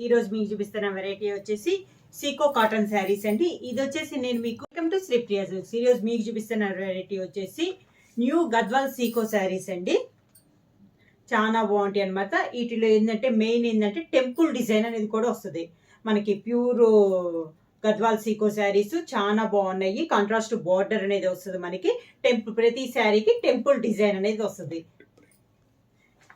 ఈ రోజు మీకు చూపిస్తున్న వెరైటీ వచ్చేసి సీకో కాటన్ శారీస్ అండి. ఇది వచ్చేసి నేను మీకు welcome to Sri Priya silks. ఈ రోజు మీకు చూపిస్తున్న వెరైటీ వచ్చేసి న్యూ గద్వాల్ సీకో శారీస్ అండి. చాలా బాగుంటాయి అనమాట. వీటిలో ఏంటంటే మెయిన్ ఏంటంటే టెంపుల్ డిజైన్ అనేది కూడా వస్తుంది మనకి. ప్యూర్ గద్వాల్ సీకో శారీస్ చాలా బాగున్నాయి. కాంట్రాస్ట్ బార్డర్ అనేది వస్తుంది మనకి. ప్రతి శారీకి టెంపుల్ డిజైన్ అనేది వస్తుంది.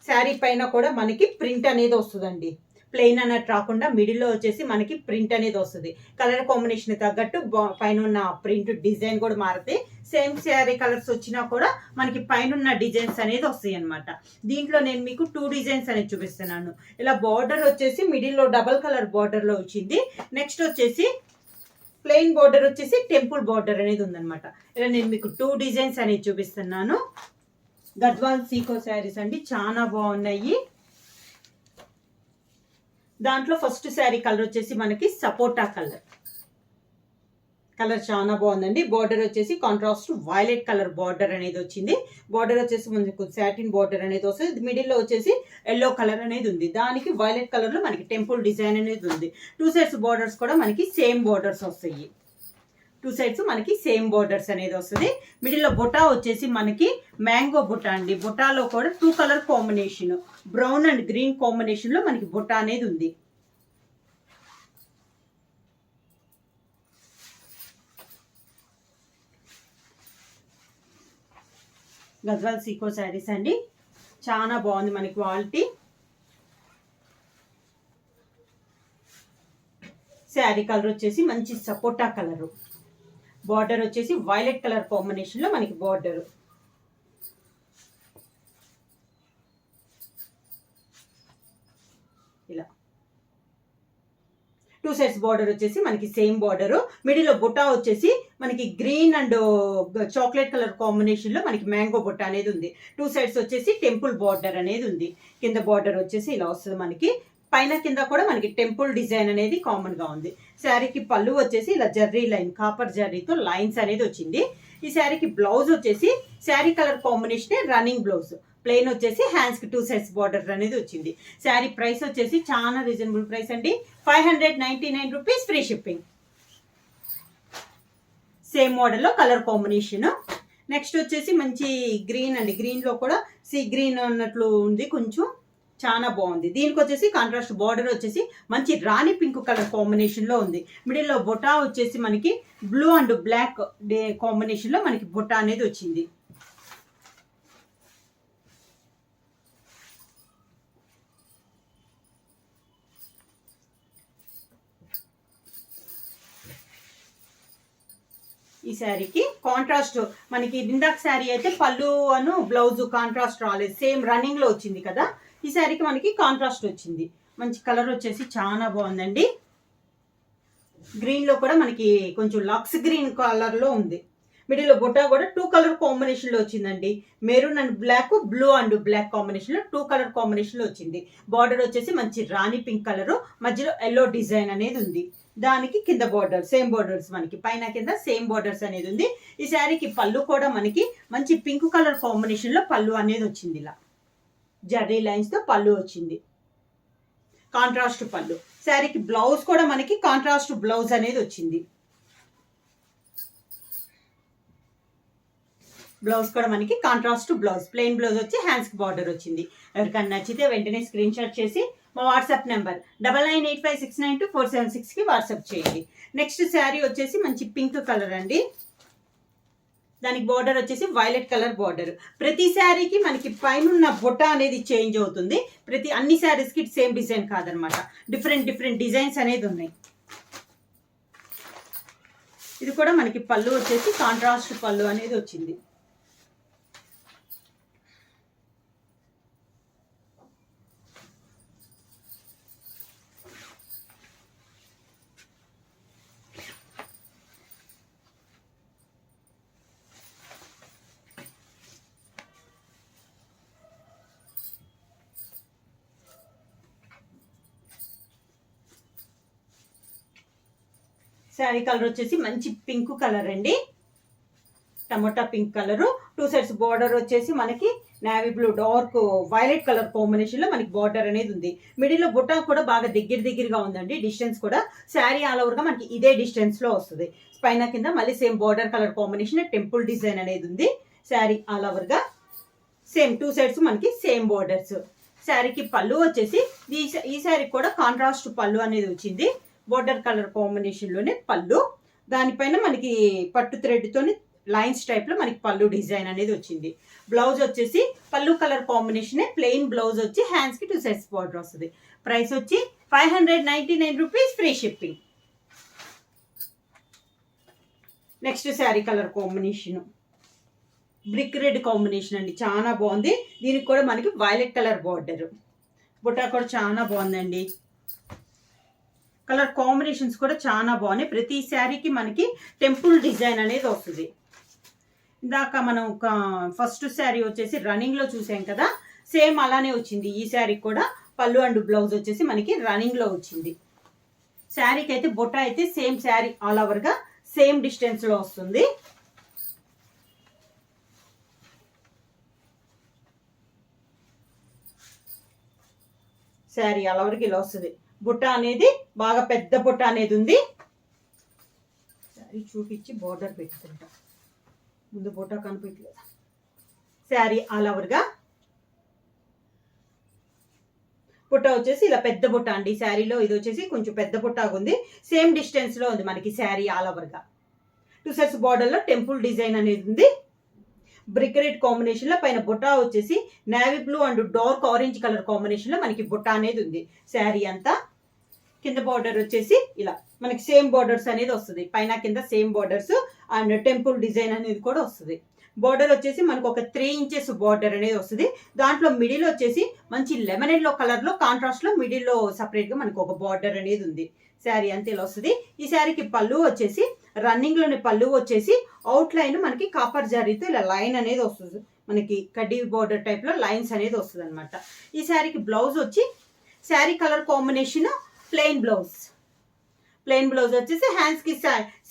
శారీ పైన కూడా మనకి ప్రింట్ అనేది వస్తుందండి. ప్లెయిన్ అన్నట్టు రాకుండా మిడిల్లో వచ్చేసి మనకి ప్రింట్ అనేది వస్తుంది. కలర్ కాంబినేషన్ తగ్గట్టు పైన ఉన్న ప్రింట్ డిజైన్ కూడా మారుతాయి. సేమ్ శారీ కలర్స్ వచ్చినా కూడా మనకి పైన ఉన్న డిజైన్స్ అనేది వస్తాయి అనమాట. దీంట్లో నేను మీకు 2 డిజైన్స్ అనేది చూపిస్తున్నాను. ఇలా బార్డర్ వచ్చేసి మిడిల్లో డబల్ కలర్ బార్డర్లో వచ్చింది. నెక్స్ట్ వచ్చేసి ప్లెయిన్ బార్డర్ వచ్చేసి టెంపుల్ బార్డర్ అనేది ఉందన్నమాట. ఇలా నేను మీకు 2 డిజైన్స్ అనేది చూపిస్తున్నాను. గద్వాల్ సీకో శారీస్ అండి, చాలా బాగున్నాయి. దాంట్లో ఫస్ట్ శారీ కలర్ వచ్చేసి మనకి సపోటా కలర్ చాలా బాగుందండి. బార్డర్ వచ్చేసి కాంట్రాస్ట్ వైలెట్ కలర్ బార్డర్ అనేది వచ్చింది. బార్డర్ వచ్చేసి మనకు సాటిన్ బార్డర్ అనేది వస్తుంది. మిడిల్లో వచ్చేసి ఎల్లో కలర్ అనేది ఉంది. దానికి వైలెట్ కలర్ లో మనకి టెంపుల్ డిజైన్ అనేది ఉంది. 2 సైడ్స్ బార్డర్స్ కూడా మనకి సేమ్ బార్డర్స్ వస్తాయి. 2 సైడ్స్ మనకి సేమ్ బార్డర్స్ అనేది వస్తుంది. మిడిల్లో బొటా వచ్చేసి మనకి మ్యాంగో బొటా అండి. బొటాలో కూడా 2 colour combination, brown and green combination లో మనకి బొటా అనేది ఉంది. గద్వాల్ సీకో శారీస్ అండి, చాలా బాగుంది మనకి క్వాలిటీ. శారీ కలర్ వచ్చేసి మంచి సపోటా కలరు. బార్డర్ వచ్చేసి వైలెట్ కలర్ కాంబినేషన్ లో మనకి బార్డర్. ఇలా 2 సైడ్స్ బార్డర్ వచ్చేసి మనకి సేమ్ బార్డర్. మిడిల్ లో బుట్టా వచ్చేసి మనకి green and chocolate colour combination లో మనకి మ్యాంగో బుట్ట అనేది ఉంది. 2 సైడ్స్ వచ్చేసి టెంపుల్ బార్డర్ అనేది ఉంది. కింద బార్డర్ వచ్చేసి ఇలా వస్తుంది మనకి. పైన కింద కూడా మనకి టెంపుల్ డిజైన్ అనేది కామన్ గా ఉంది. శారీకి పళ్ళు వచ్చేసి ఇలా జర్రీ లైన్, కాపర్ జర్రీతో లైన్స్ అనేది వచ్చింది. ఈ శారీకి బ్లౌజ్ వచ్చేసి sari colour combination running blouse. Plain వచ్చేసి హ్యాండ్స్ కి 2 సైడ్స్ బార్డర్ అనేది వచ్చింది. శారీ ప్రైస్ వచ్చేసి చాలా రీజనబుల్ ప్రైస్ అండి. 599 rupees, free shipping. Same model లో కలర్ కాంబినేషన్. నెక్స్ట్ వచ్చేసి మంచి గ్రీన్ అండి. గ్రీన్ లో కూడా సీ గ్రీన్ అన్నట్లు ఉంది కొంచెం, చాలా బాగుంది. దీనికి వచ్చేసి కాంట్రాస్ట్ బార్డర్ వచ్చేసి మంచి రాణి పింక్ కలర్ కాంబినేషన్ లో ఉంది. మిడిల్ లో బొటా వచ్చేసి మనకి బ్లూ అండ్ బ్లాక్ కాంబినేషన్ లో మనకి బొటా అనేది వచ్చింది. ఈ శారీకి కాంట్రాస్ట్ మనకి ఇందాక శారీ అయితే పళ్ళు అను బ్లౌజ్ కాంట్రాస్ట్ రాలేదు, సేమ్ రన్నింగ్ లో వచ్చింది కదా. ఈ శారీకి మనకి కాంట్రాస్ట్ వచ్చింది. మంచి కలర్ వచ్చేసి చాలా బాగుందండి. గ్రీన్ లో కూడా మనకి కొంచెం లక్స్ గ్రీన్ కలర్ లో ఉంది. మిడిల్ లో బొట్టా కూడా 2 కలర్ కాంబినేషన్ లో వచ్చిందండి. Maroon and black, blue and black combination లో 2 కలర్ కాంబినేషన్ లో వచ్చింది. బార్డర్ వచ్చేసి మంచి రాణి పింక్ కలర్, మధ్యలో ఎల్లో డిజైన్ అనేది ఉంది. దానికి కింద బార్డర్ సేమ్ బార్డర్స్, మనకి పైన కింద సేమ్ బార్డర్స్ అనేది ఉంది. ఈ శారీకి పళ్ళు కూడా మనకి మంచి పింక్ కలర్ కాంబినేషన్ లో పళ్ళు అనేది వచ్చింది. ఇలా జర్రీ లైన్స్ తో పళ్ళు వచ్చింది, కాంట్రాస్ట్ పళ్ళు. శారీకి బ్లౌజ్ కూడా మనకి కాంట్రాస్ట్ బ్లౌజ్ అనేది వచ్చింది. బ్లౌజ్ కూడా మనకి కాంట్రాస్ట్ బ్లౌజ్, ప్లెయిన్ బ్లౌజ్ వచ్చి హ్యాండ్స్ కి బార్డర్ వచ్చింది. ఎవరికైనా నచ్చితే వెంటనే స్క్రీన్ షాట్ చేసి మా వాట్సాప్ నెంబర్ 9985692476 కి వాట్సాప్ చేయండి. నెక్స్ట్ శారీ వచ్చేసి మంచి పింక్ కలర్ అండి. దానికి బార్డర్ వచ్చేసి వైలెట్ కలర్ బార్డర్. ప్రతి శారీకి మనకి పైన బొట్టా అనేది చేంజ్ అవుతుంది. అన్ని శారీస్ కి సేమ్ డిజైన్ కాదనమాట, డిఫరెంట్ డిజైన్స్ అనేది ఉన్నాయి. ఇది కూడా మనకి పళ్ళు వచ్చేసి కాంట్రాస్ట్ పళ్ళు అనేది వచ్చింది. శారీ కలర్ వచ్చేసి మంచి పింక్ కలర్ అండి. Tomato pink colour. 2 sets border వచ్చేసి మనకి navy blue dark violet colour combination లో మనకి బార్డర్ అనేది ఉంది. మిడిల్ లో బుట్ట కూడా బాగా దగ్గరగా ఉందండి. డిస్టెన్స్ కూడా శారీ ఆల్ ఓవర్ గా మనకి ఇదే డిస్టెన్స్ లో వస్తుంది. పైన కింద మళ్ళీ same border colour combination temple design అనేది ఉంది. శారీ ఆల్ ఓవర్ గా సేమ్ 2 సెట్స్ మనకి సేమ్ బార్డర్స్. శారీకి పళ్ళు వచ్చేసి ఈ శారీ కూడా కాంట్రాస్ట్ పళ్ళు అనేది వచ్చింది. బార్డర్ కలర్ కాంబినేషన్ లోనే పళ్ళు, దానిపైన మనకి పట్టు థ్రెడ్ తోని లైన్స్ టైప్ లో మనకి పళ్ళు డిజైన్ అనేది వచ్చింది. బ్లౌజ్ వచ్చేసి పళ్ళు కలర్ కాంబినేషన్ ప్లెయిన్ బ్లౌజ్ వచ్చి హ్యాండ్స్ కి 2 సెట్స్ బార్డర్ వస్తుంది. ప్రైస్ వచ్చి 599 rupees, free shipping. Next sari colour combination brick red combination అండి, చాలా బాగుంది. దీనికి కూడా మనకి వైలెట్ కలర్ బార్డర్, బుట్ట కూడా చాలా బాగుందండి. కలర్ కాంబినేషన్స్ కూడా చాలా బాగున్నాయి. ప్రతి శారీకి మనకి టెంపుల్ డిజైన్ అనేది వస్తుంది. ఇందాక మనం ఫస్ట్ శారీ వచ్చేసి రన్నింగ్ లో చూసాం కదా, సేమ్ అలానే వచ్చింది. ఈ శారీ కూడా పళ్ళు అండ్ బ్లౌజ్ వచ్చేసి మనకి రన్నింగ్ లో వచ్చింది. శారీకి అయితే బుట్ట అయితే సేమ్ శారీ ఆల్ ఓవర్ గా సేమ్ డిస్టెన్స్ లో వస్తుంది. శారీ ఆల్ ఓవర్ కి ఇలా వస్తుంది. బుట్ట అనేది బాగా పెద్ద బుట్ట అనేది ఉంది. శారీ చూపించి బార్డర్ పెట్టుకుంటా, ముందు బుట్ట కనిపించలేదు. శారీ ఆల్ ఓవర్ గా బుట్ట వచ్చేసి ఇలా పెద్ద బుట్ట అండి. శారీలో ఇది వచ్చేసి కొంచెం పెద్ద బుట్ట ఉంది. సేమ్ డిస్టెన్స్ లో ఉంది మనకి శారీ ఆల్ ఓవర్ గా. 2 సెట్స్ బార్డర్ లో టెంపుల్ డిజైన్ అనేది ఉంది. బ్రిక్ రెడ్ కాంబినేషన్ లో పైన బుట్ట వచ్చేసి navy blue and dark orange colour combination లో మనకి బుట్ట అనేది ఉంది. శారీ అంతా కింద బార్డర్ వచ్చేసి ఇలా మనకి సేమ్ బార్డర్స్ అనేది వస్తుంది. పైన కింద same borders and temple design అనేది కూడా వస్తుంది. బార్డర్ వచ్చేసి మనకు ఒక 3 ఇంచెస్ బార్డర్ అనేది వస్తుంది. దాంట్లో మిడిల్ వచ్చేసి మంచి లెమన్ ఎల్లో కలర్ లో కాంట్రాస్ట్ లో మిడిల్ లో సపరేట్ గా మనకు ఒక బార్డర్ అనేది ఉంది. శారీ అంతే ఇలా వస్తుంది. ఈ శారీకి పళ్ళు వచ్చేసి రన్నింగ్ లోని పళ్ళు వచ్చేసి అవుట్ లైన్ మనకి కాపర్ జరీతో ఇలా లైన్ అనేది వస్తుంది. మనకి కడ్డీ బార్డర్ టైప్ లో లైన్స్ అనేది వస్తుంది అనమాట. ఈ శారీకి బ్లౌజ్ వచ్చి sari colour combination plain blouse వచ్చేసి హ్యాండ్స్ కి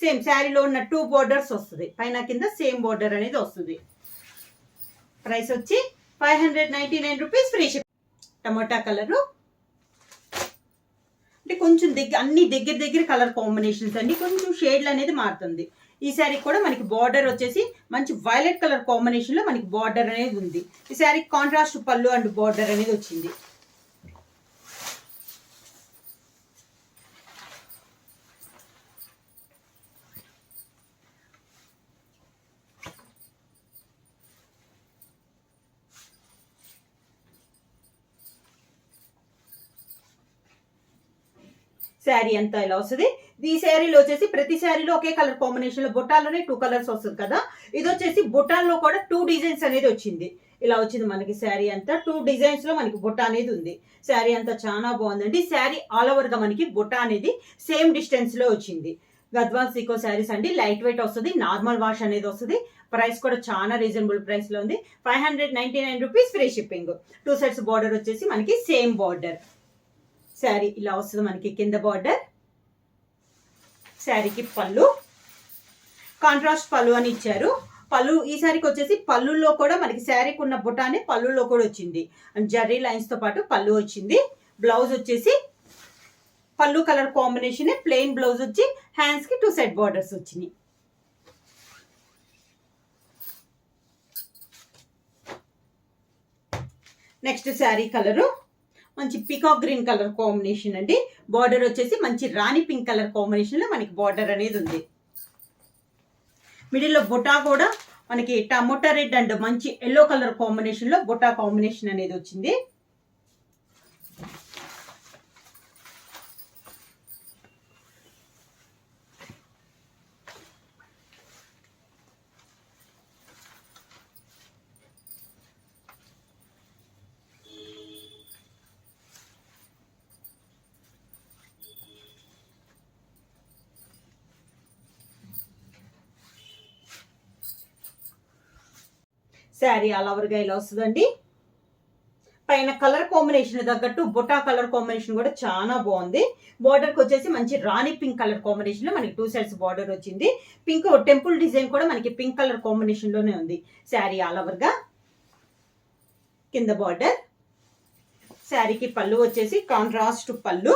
సేమ్ శారీలో ఉన్న 2 బార్డర్స్ వస్తుంది. పైన కింద సేమ్ బార్డర్ అనేది వస్తుంది. ప్రైస్ వచ్చి 599 rupees, free ship. Tomato colour అంటే కొంచెం అన్ని దగ్గర కలర్ కాంబినేషన్స్ అండి, కొంచెం షేడ్లు అనేది మారుతుంది. ఈ శారీ కూడా మనకి బార్డర్ వచ్చేసి మంచి వైలెట్ కలర్ కాంబినేషన్ లో మనకి బార్డర్ అనేది ఉంది. ఈ శారీ కాంట్రాస్ట్ పళ్ళు అండ్ బార్డర్ అనేది వచ్చింది. శారీ అంతా ఇలా వస్తుంది. ఈ శారీలో వచ్చేసి ప్రతి శారీలో ఒకే కలర్ కాంబినేషన్ లో బుట్టాలోనే 2 కలర్స్ వస్తుంది కదా. ఇది వచ్చేసి బుట్టాల్లో కూడా 2 డిజైన్స్ అనేది వచ్చింది. ఇలా వచ్చింది మనకి శారీ అంతా 2 డిజైన్స్ లో మనకి బుట్ట అనేది ఉంది. శారీ అంతా చాలా బాగుందండి. శారీ ఆల్ ఓవర్ గా మనకి బుట్ట అనేది సేమ్ డిస్టెన్స్ లో వచ్చింది. గద్వాల్ సీకో శారీస్ అండి, లైట్ వెయిట్ వస్తుంది, నార్మల్ వాష్ అనేది వస్తుంది. ప్రైస్ కూడా చాలా రీజనబుల్ ప్రైస్ లో ఉంది. 599 rupees, free shipping. 2 sets border వచ్చేసి మనకి సేమ్ బార్డర్. శారీ ఇలా వస్తుంది మనకి కింద బార్డర్. శారీకి పళ్ళు కాంట్రాస్ట్ పళ్ళు అని ఇచ్చారు. పళ్ళు ఈ శారీకి వచ్చేసి పళ్ళుల్లో కూడా మనకి శారీకి ఉన్న బుటానే పళ్ళుల్లో కూడా వచ్చింది. అండ్ జర్రీ లైన్స్ తో పాటు పళ్ళు వచ్చింది. బ్లౌజ్ వచ్చేసి పళ్ళు కలర్ కాంబినేషన్ ప్లెయిన్ బ్లౌజ్ వచ్చి హ్యాండ్స్ కి 2 సెట్ బార్డర్స్ వచ్చినాయి. నెక్స్ట్ శారీ కలరు మంచి పికాక్ గ్రీన్ కలర్ కాంబినేషన్ అండి. బార్డర్ వచ్చేసి మంచి రాణి పింక్ కలర్ కాంబినేషన్ లో మనకి బార్డర్ అనేది ఉంది. మిడిల్ లో బుటా కూడా మనకి టమోటా రెడ్ అండ్ మంచి ఎల్లో కలర్ కాంబినేషన్ లో బుటా కాంబినేషన్ అనేది వచ్చింది. శారీ ఆల్ ఓవర్గా ఇలా వస్తుందండి. పైన కలర్ కాంబినేషన్ తగ్గట్టు బొటా కలర్ కాంబినేషన్ కూడా చాలా బాగుంది. బార్డర్కి వచ్చేసి మంచి రాణి పింక్ కలర్ కాంబినేషన్ లో మనకి 2 సైడ్స్ బార్డర్ వచ్చింది. పింక్ టెంపుల్ డిజైన్ కూడా మనకి పింక్ కలర్ కాంబినేషన్ లోనే ఉంది. శారీ ఆల్ ఓవర్ గా కింద బార్డర్. శారీకి పళ్ళు వచ్చేసి కాంట్రాస్ట్ పళ్ళు.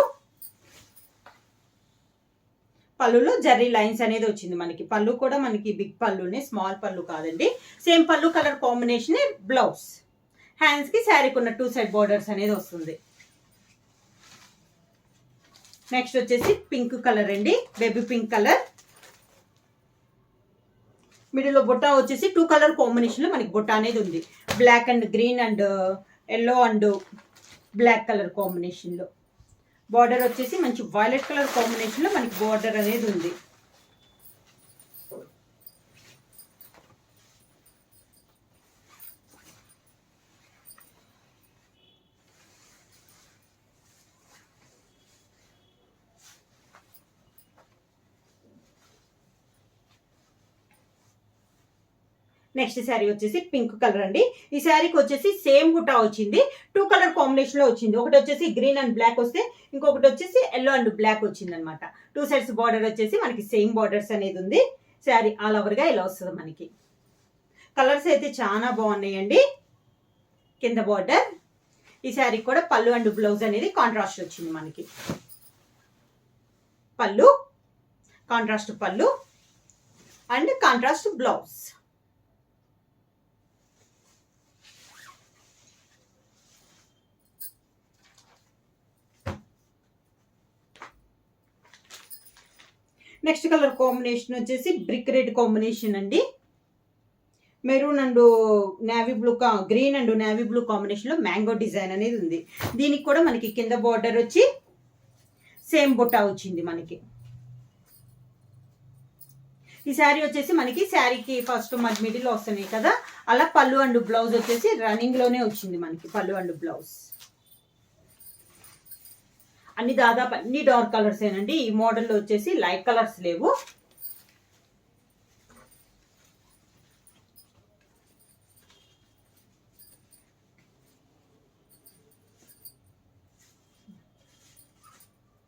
పళ్ళులో జర్రీ లైన్స్ అనేది వచ్చింది మనకి. పళ్ళు కూడా మనకి బిగ్ పళ్ళునే, స్మాల్ పళ్ళు కాదండి. సేమ్ పళ్ళు కలర్ కాంబినేషన్ బ్లౌజ్. హ్యాండ్స్ కి శారీకి ఉన్న 2 సైడ్ బార్డర్స్ అనేది వస్తుంది. నెక్స్ట్ వచ్చేసి పింక్ కలర్ అండి, బేబీ పింక్ కలర్. మిడిల్ లో బుట్ట వచ్చేసి 2 కలర్ కాంబినేషన్ లో మనకి బుట్ట అనేది ఉంది. Black and green and yellow and black colour combination లో. బార్డర్ వచ్చేసి మంచి వైలెట్ కలర్ కాంబినేషన్ లో మనకి బార్డర్ అనేది ఉంది. నెక్స్ట్ శారీ వచ్చేసి పింక్ కలర్ అండి. ఈ శారీకి వచ్చేసి సేమ్ బుట్టా వచ్చింది, 2 కలర్ కాంబినేషన్ లో వచ్చింది. ఒకటి వచ్చేసి గ్రీన్ అండ్ బ్లాక్ వస్తే ఇంకొకటి వచ్చేసి ఎల్లో అండ్ బ్లాక్ వచ్చింది అనమాట. 2 సైడ్స్ బార్డర్ వచ్చేసి మనకి సేమ్ బార్డర్స్ అనేది ఉంది. శారీ ఆల్ ఓవర్ గా ఇలా వస్తుంది మనకి. కలర్స్ అయితే చాలా బాగున్నాయండి. కింద బార్డర్. ఈ శారీ కూడా పళ్ళు అండ్ బ్లౌజ్ అనేది కాంట్రాస్ట్ వచ్చింది మనకి. పళ్ళు కాంట్రాస్ట్ పళ్ళు and contrast blouse. Next colour combination వచ్చేసి బ్రిక్ రెడ్ కాంబినేషన్ అండి. Maroon and navy blue, green and navy blue combination లో మ్యాంగో డిజైన్ అనేది ఉంది. దీనికి కూడా మనకి కింద బార్డర్ వచ్చి సేమ్ బుట్టా వచ్చింది మనకి. ఈ శారీ వచ్చేసి మనకి శారీకి ఫస్ట్ మిడిల్ లో వస్తున్నాయి కదా, అలా పళ్ళు అండ్ బ్లౌజ్ వచ్చేసి రన్నింగ్ లోనే వచ్చింది మనకి. పళ్ళు అండ్ బ్లౌజ్ అన్ని దాదాపు అన్ని డార్క్ కలర్స్ ఏనండి. ఈ మోడల్లో వచ్చేసి లైట్ కలర్స్ లేవు.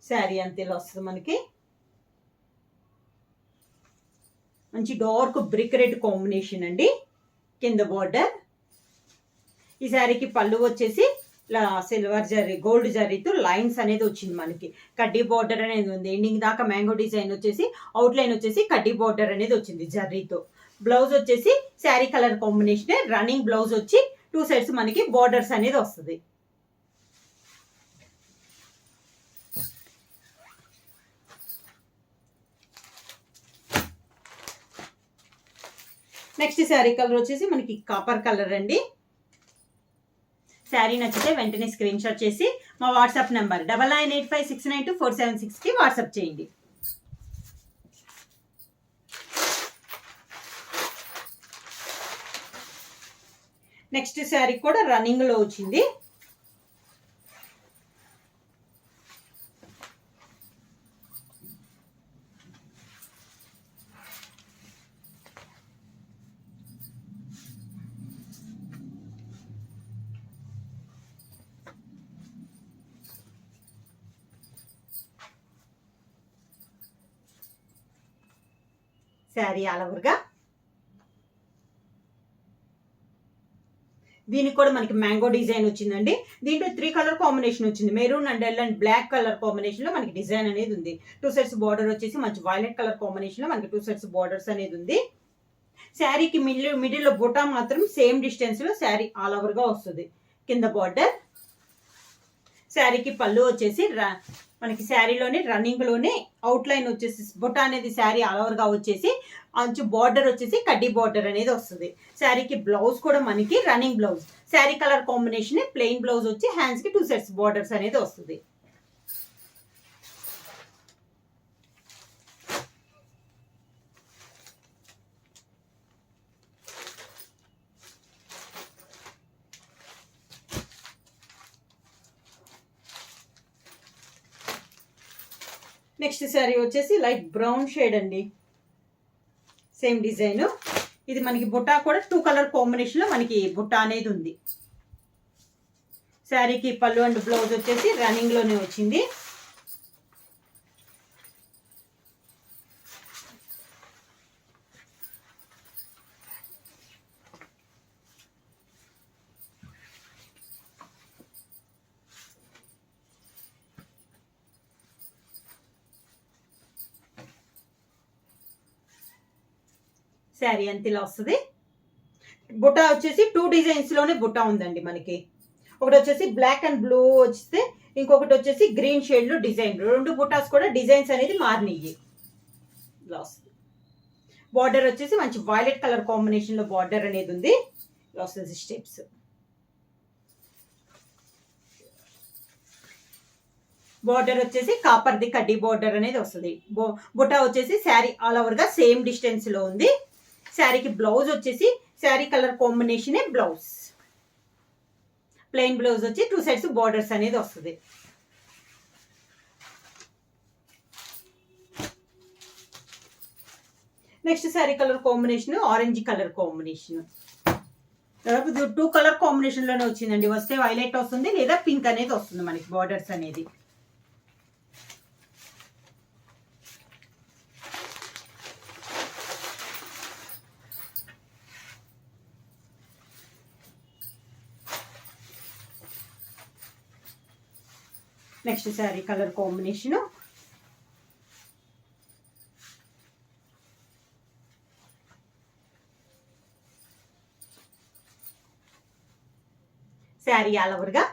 శారీ అంతేలా వస్తుంది మనకి. మంచి డార్క్ బ్రిక్ రెడ్ కాంబినేషన్ అండి. కింద బార్డర్. ఈ శారీకి పళ్ళు వచ్చేసి సిల్వర్ జరీ, గోల్డ్ జరీతో లైన్స్ అనేది వచ్చింది మనకి. కడ్డీ బార్డర్ అనేది ఉంది. ఎండింగ్ దాకా మ్యాంగో డిజైన్ వచ్చేసి అవుట్ లైన్ వచ్చేసి కడ్డీ బార్డర్ అనేది వచ్చింది జరీతో. బ్లౌజ్ వచ్చేసి sari colour combination running blouse వచ్చి 2 సైడ్స్ మనకి బార్డర్స్ అనేది వస్తుంది. నెక్స్ట్ శారీ కలర్ వచ్చేసి మనకి కాపర్ కలర్ అండి. శారీ నచ్చితే వెంటనే స్క్రీన్ షాట్ చేసి మా వాట్సాప్ నెంబర్ 9985692476 కి వాట్సాప్ చేయండి. నెక్స్ట్ శారీ కూడా రన్నింగ్ లో వచ్చింది. శారీ ఆల్ ఓవర్ గా. దీనికి కూడా మనకి మ్యాంగో డిజైన్ వచ్చిందండి. దీంట్లో 3 కలర్ కాంబినేషన్ వచ్చింది. మెరూన్ అండ్ ఎల్ అండ్ బ్లాక్ కలర్ కాంబినేషన్ లో మనకి డిజైన్ అనేది ఉంది. 2 సైడ్స్ బార్డర్ వచ్చేసి మంచి వైలెట్ కలర్ కాంబినేషన్ లో మనకి 2 సైడ్స్ బార్డర్స్ అనేది ఉంది. శారీకి మిడిల్ లో బుటా మాత్రం సేమ్ డిస్టెన్స్ లో శారీ ఆల్ ఓవర్ గా వస్తుంది. కింద బార్డర్. శారీకి పళ్ళు వచ్చేసి మనకి శారీలోనే రన్నింగ్ లోనే అవుట్ లైన్ వచ్చేసి బుట్ట అనేది శారీ ఆల్ ఓవర్ గా వచ్చేసి అంచు బార్డర్ వచ్చేసి కడ్డీ బార్డర్ అనేది వస్తుంది. శారీకి బ్లౌజ్ కూడా మనకి running blouse. Sari colour combination plain blouse వచ్చి హ్యాండ్స్ కి 2 సెట్స్ బార్డర్స్ అనేది వస్తుంది. నెక్స్ట్ శారీ వచ్చేసి లైట్ బ్రౌన్ షేడ్ అండి. Same design. ఇది మనకి బుట్టా కూడా 2 కలర్ కాంబినేషన్ లో మనకి బుట్టా అనేది ఉంది. శారీకి పళ్ళు అండ్ బ్లౌజ్ వచ్చేసి రన్నింగ్ లోనే వచ్చింది. శారీ అంత ఇలా వస్తుంది. బుట్ట వచ్చేసి 2 డిజైన్స్ లోనే బుట్ట ఉందండి మనకి. ఒకటి వచ్చేసి బ్లాక్ అండ్ బ్లూ వస్తే, ఇంకొకటి వచ్చేసి గ్రీన్ షేడ్ లో డిజైన్. 2 బుట్టాస్ కూడా డిజైన్స్ అనేది మారినాయి. ఇలా వస్తుంది. బార్డర్ వచ్చేసి మంచి వైలెట్ కలర్ కాంబినేషన్ లో బార్డర్ అనేది ఉంది. ఇలా వస్తుంది స్టెప్స్. బార్డర్ వచ్చేసి కాపర్ది కడ్డీ బార్డర్ అనేది వస్తుంది. బుట్ట వచ్చేసి శారీ ఆల్ ఓవర్ గా సేమ్ డిస్టెన్స్ లో ఉంది. శారీకి బ్లౌజ్ వచ్చేసి sari colour combination blouse. Plain blouse వచ్చి 2 సైడ్స్ బార్డర్స్ అనేది వస్తుంది. Next sari colour combination orange colour combination. 2 colour combination లోనే వచ్చిందండి. వస్తే వైలెట్ వస్తుంది లేదా పింక్ అనేది వస్తుంది మనకి బార్డర్స్ అనేది. Next sari colour combination sari all over గా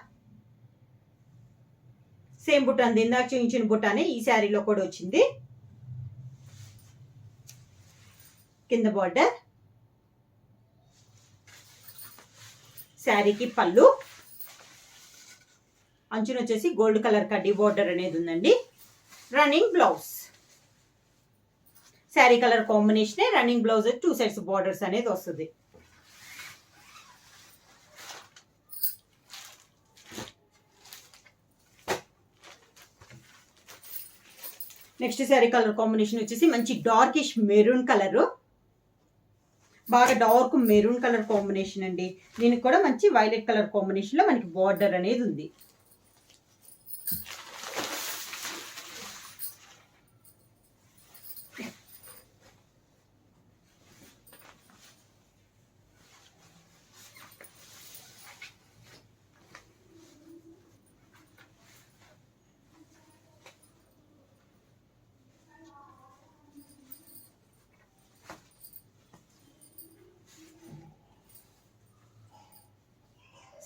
సేమ్ బుట్ట అంది. ఇందాక చూపించిన బుట్టానే ఈ శారీలో కూడా వచ్చింది. కింద బార్డర్, శారీకి పళ్ళు, అంచున వచ్చేసి గోల్డ్ కలర్ కడ్డీ బార్డర్ అనేది ఉందండి. Running blouse. Sari colour combination running blouse 2 sides borders అనేది వస్తుంది. నెక్స్ట్ శారీ కలర్ కాంబినేషన్ వచ్చేసి మంచి డార్కిష్ మెరూన్ కలర్. బాగా డార్క్ మెరూన్ కలర్ కాంబినేషన్ అండి. దీనికి కూడా మంచి వైలెట్ కలర్ కాంబినేషన్ లో మనకి బార్డర్ అనేది ఉంది.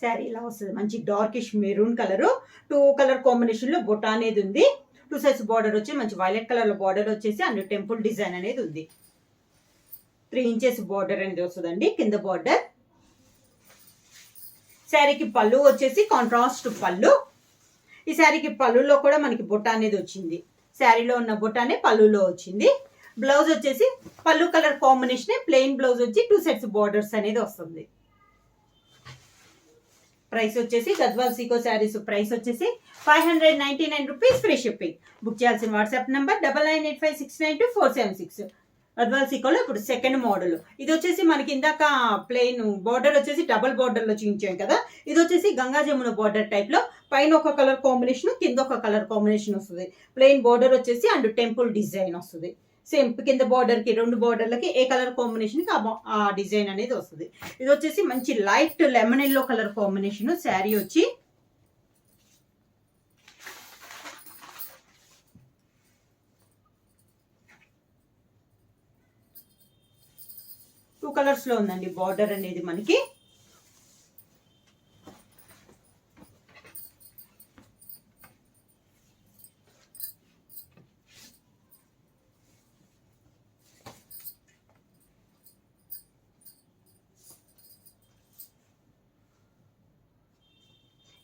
శారీ ఇలా వస్తుంది. మంచి darkish maroon colour 2 colour combination లో బొట్ట అనేది ఉంది. 2 సైడ్స్ బార్డర్ వచ్చి మంచి వైలెట్ కలర్ లో బార్డర్ వచ్చేసి అండ్ టెంపుల్ డిజైన్ అనేది ఉంది. 3 ఇంచెస్ బార్డర్ అనేది వస్తుందండి. కింద బార్డర్. శారీకి పళ్ళు వచ్చేసి కాంట్రాస్ట్ పళ్ళు. ఈ శారీకి పళ్ళులో కూడా మనకి బొట్ట అనేది వచ్చింది. శారీలో ఉన్న బొట్టానే పళ్ళులో వచ్చింది. బ్లౌజ్ వచ్చేసి పళ్ళు కలర్ కాంబినేషన్ ప్లెయిన్ బ్లౌజ్ వచ్చి 2 సెట్స్ బార్డర్స్ అనేది వస్తుంది. ప్రైస్ వచ్చేసి గద్వాల్ సీకో శారీస్ ప్రైస్ వచ్చేసి 599 రూపీస్. Free shipping. బుక్ చేయాల్సిన వాట్సాప్ నంబర్ 9985692476. గద్వాల్ సీకోలో ఇప్పుడు సెకండ్ మోడల్. ఇది వచ్చేసి మనకి ఇందాక ప్లెయిన్ బార్డర్ వచ్చేసి డబల్ బార్డర్ లో చూపించాం కదా. ఇది వచ్చేసి గంగా జమున బార్డర్ టైప్ లో పైన ఒక కలర్ కాంబినేషన్ కింద ఒక కలర్ కాంబినేషన్ వస్తుంది. ప్లెయిన్ బార్డర్ వచ్చేసి అండ్ టెంపుల్ డిజైన్ వస్తుంది. సేమ్ కింద బార్డర్ కి 2 బార్డర్లకి ఏ కలర్ కాంబినేషన్ కి ఆ డిజైన్ అనేది వస్తుంది. ఇది వచ్చేసి మంచి light lemon yellow colour combination. Sari వచ్చి టూ కలర్స్ లో ఉందండి బార్డర్ అనేది మనకి.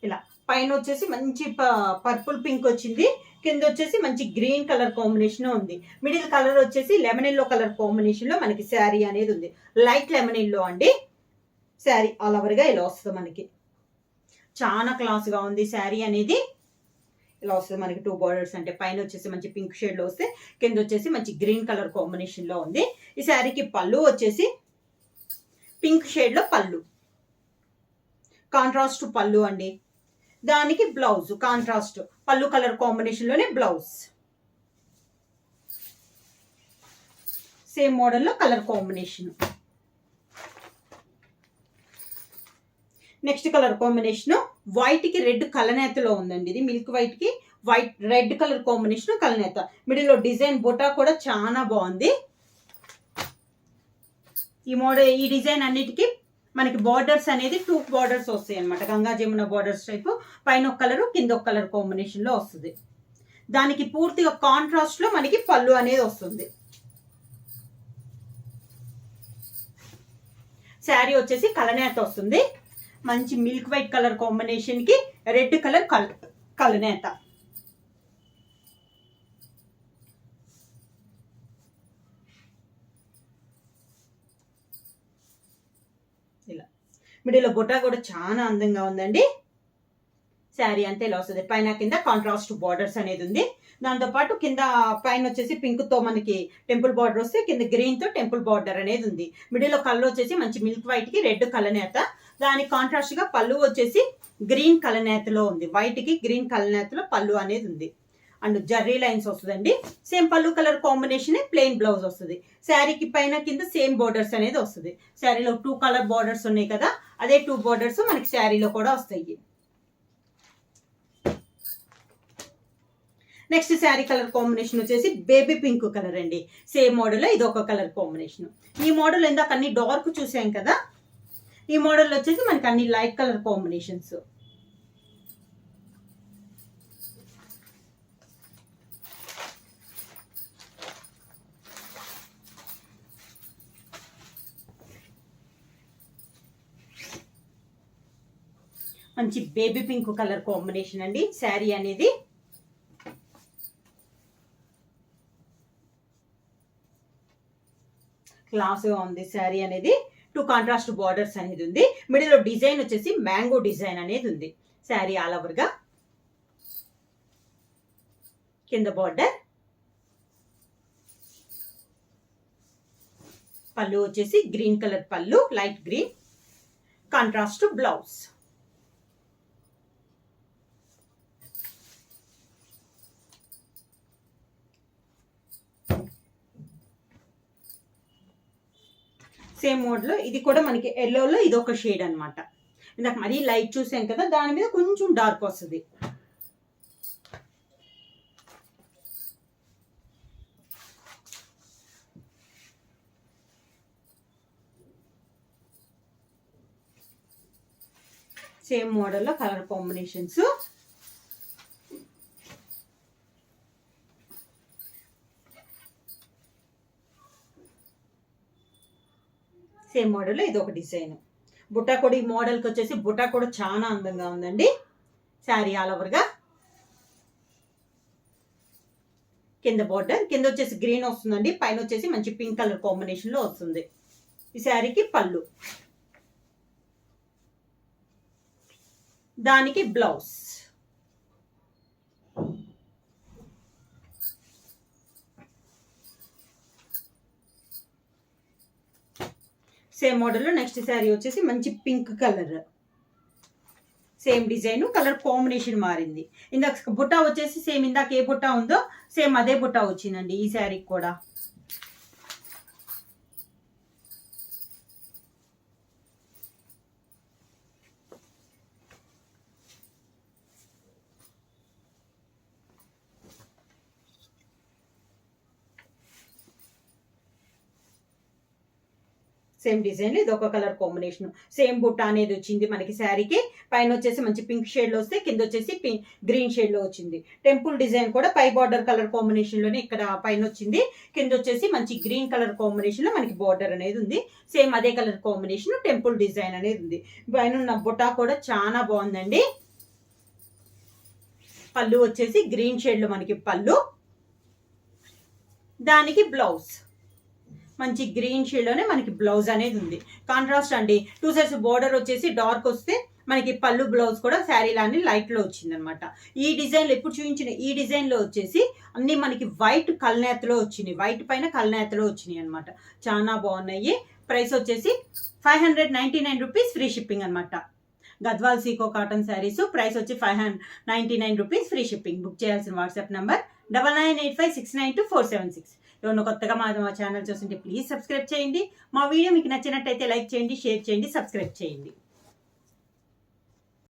ఇలా పైన వచ్చేసి మంచి పర్పుల్ పింక్ వచ్చింది. కింద వచ్చేసి మంచి గ్రీన్ కలర్ కాంబినేషన్ ఉంది. మిడిల్ కలర్ వచ్చేసి లెమన్ ఎల్లో కలర్ కాంబినేషన్ లో మనకి శారీ అనేది ఉంది. లైట్ లెమన్ ఎల్లో అండి. శారీ ఆల్ ఓవర్ గా ఇలా వస్తుంది మనకి. చాలా క్లాస్ గా ఉంది శారీ అనేది. ఇలా వస్తుంది మనకి 2 బార్డర్స్. అంటే పైన వచ్చేసి మంచి పింక్ షేడ్ లో వస్తే కింద వచ్చేసి మంచి గ్రీన్ కలర్ కాంబినేషన్ లో ఉంది. ఈ శారీకి పళ్ళు వచ్చేసి పింక్ షేడ్ లో పళ్ళు, కాంట్రాస్ట్ పళ్ళు అండి. దానికి బ్లౌజ్ కాంట్రాస్ట్ పళ్ళు కలర్ కాంబినేషన్ లోనే బ్లౌజ్. సేమ్ మోడల్లో colour combination. Next colour combination white కి రెడ్ కలనేతలో ఉందండి. ఇది మిల్క్ వైట్ కి వైట్ రెడ్ కలర్ కాంబినేషన్ కలనేత. మిడిల్ లో డిజైన్ బుటా కూడా చాలా బాగుంది. ఈ డిజైన్ అన్నిటికీ మనకి బార్డర్స్ అనేది 2 బార్డర్స్ వస్తాయి అనమాట. Ganga Jamuna borders type. పైన ఒక కలర్ కింద ఒక కలర్ కాంబినేషన్ లో వస్తుంది. దానికి పూర్తిగా కాంట్రాస్ట్ లో మనకి పళ్ళు అనేది వస్తుంది. శారీ వచ్చేసి కలనేత వస్తుంది. మంచి మిల్క్ వైట్ కలర్ కాంబినేషన్ కి రెడ్ కలర్ కలనేత. ఇలా మిడిల్ లో బుట్ట కూడా చాలా అందంగా ఉందండి. శారీ అంతే ఇలా వస్తుంది. పైన కింద కాంట్రాస్ట్ బార్డర్స్ అనేది ఉంది. దాంతో పాటు కింద పైన వచ్చేసి పింక్ తో మనకి టెంపుల్ బార్డర్ వస్తే కింద గ్రీన్ తో టెంపుల్ బార్డర్ అనేది ఉంది. మిడిల్ లో కలర్ వచ్చేసి మంచి మిల్క్ వైట్ కి రెడ్ కలనేత. దానికి కాంట్రాస్ట్ గా పళ్ళు వచ్చేసి గ్రీన్ కలనేతలో ఉంది. వైట్ కి గ్రీన్ కలనేతలో పళ్ళు అనేది ఉంది. అండ్ జర్రీ లైన్స్ వస్తుందండి. సేమ్ పళ్ళు కలర్ కాంబినేషన్ ప్లెయిన్ బ్లౌజ్ వస్తుంది. శారీకి పైన కింద సేమ్ బోర్డర్స్ అనేది వస్తుంది. శారీలో 2 కలర్ బార్డర్స్ ఉన్నాయి కదా, అదే 2 బార్డర్స్ మనకి శారీలో కూడా వస్తాయి. నెక్స్ట్ శారీ కలర్ కాంబినేషన్ వచ్చేసి బేబీ పింక్ కలర్ అండి. సేమ్ మోడల్ ఇది ఒక కలర్ కాంబినేషన్. ఈ మోడల్ ఇందాక అన్ని డార్క్ చూసాం కదా, ఈ మోడల్ వచ్చేసి మనకి అన్ని లైట్ కలర్ కాంబినేషన్స్. మంచి బేబీ పింక్ కలర్ కాంబినేషన్ అండి శారీ అనేది. క్లాస్ గా ఉంది శారీ అనేది. 2 కాంట్రాస్ట్ బార్డర్స్ అనేది ఉంది. మిడిల్ లో డిజైన్ వచ్చేసి మ్యాంగో డిజైన్ అనేది ఉంది. శారీ ఆల్ ఓవర్ గా కింద బార్డర్. పళ్ళు వచ్చేసి గ్రీన్ కలర్ పళ్ళు, light green. Contrast blouse. Same మోడ్లో ఇది కూడా మనకి ఎల్లోలో ఇది ఒక షేడ్ అనమాట. ఇందాక మరీ లైట్ చూసాం కదా, దాని మీద కొంచెం డార్క్ వస్తుంది. సేమ్ మోడల్లో కలర్ కాంబినేషన్స్. సేమ్ మోడల్లో ఇది ఒక డిజైన్. బుట్టా కూడా ఈ మోడల్కి వచ్చేసి బుట్టా కూడా చాలా అందంగా ఉందండి. శారీ ఆల్ ఓవర్గా కింద బార్డర్, కింద వచ్చేసి గ్రీన్ వస్తుందండి, పైన వచ్చేసి మంచి పింక్ కలర్ కాంబినేషన్ లో వస్తుంది. ఈ శారీకి పళ్ళు, దానికి బ్లౌజ్. సేమ్ మోడల్లో నెక్స్ట్ శారీ వచ్చేసి మంచి pink colour. Same design, colour combination మారింది. ఇందాక బుట్టా వచ్చేసి సేమ్ ఇందాక ఏ బుట్టా ఉందో సేమ్ అదే బుట్టా వచ్చిందండి ఈ శారీకి కూడా. సేమ్ డిజైన్ ఇది ఒక కలర్ కాంబినేషన్. సేమ్ బుట్ట అనేది వచ్చింది మనకి శారీకి. పైన వచ్చేసి మంచి పింక్ షేడ్ లో వస్తే కింద వచ్చేసి గ్రీన్ షేడ్ లో వచ్చింది. టెంపుల్ డిజైన్ కూడా పై బార్డర్ కలర్ కాంబినేషన్ లోనే ఇక్కడ పైన వచ్చింది. కింద వచ్చేసి మంచి గ్రీన్ కలర్ కాంబినేషన్ లో మనకి బార్డర్ అనేది ఉంది. సేమ్ అదే కలర్ కాంబినేషన్ టెంపుల్ డిజైన్ అనేది ఉంది. పైన ఉన్న బుట్ట కూడా చాలా బాగుందండి. పళ్ళు వచ్చేసి గ్రీన్ షేడ్ లో మనకి పళ్ళు, దానికి బ్లౌజ్ మంచి గ్రీన్ షేడ్ లోనే మనకి బ్లౌజ్ అనేది ఉంది. కాంట్రాస్ట్ అండి. 2 సైడ్స్ బోర్డర్ వచ్చేసి డార్క్ వస్తే మనకి పళ్ళు బ్లౌజ్ కూడా శారీ లాని లైట్ లో వచ్చింది అనమాట. ఈ డిజైన్ లో ఎప్పుడు చూపించిన ఈ డిజైన్ లో వచ్చేసి అన్ని మనకి వైట్ కల్నేతలో వచ్చినాయి, వైట్ పైన కల్నేతలో వచ్చినాయి అనమాట. చాలా బాగున్నాయి. ప్రైస్ వచ్చేసి 599 రూపీస్, ఫ్రీ షిప్పింగ్ అనమాట. గద్వాల్ సీకో కాటన్ శారీస్. ప్రైస్ వచ్చి 599 రూపీస్, ఫ్రీ షిప్పింగ్. బుక్ చేయాల్సిన వాట్సాప్ నంబర్ 9985692476. ఎవరైనా కొత్తగా మా ఛానల్ చూస్తుంటే ప్లీజ్ సబ్స్క్రైబ్ చేయండి. మా వీడియో మీకు నచ్చినట్టయితే లైక్ చేయండి, షేర్ చేయండి, సబ్స్క్రైబ్ చేయండి.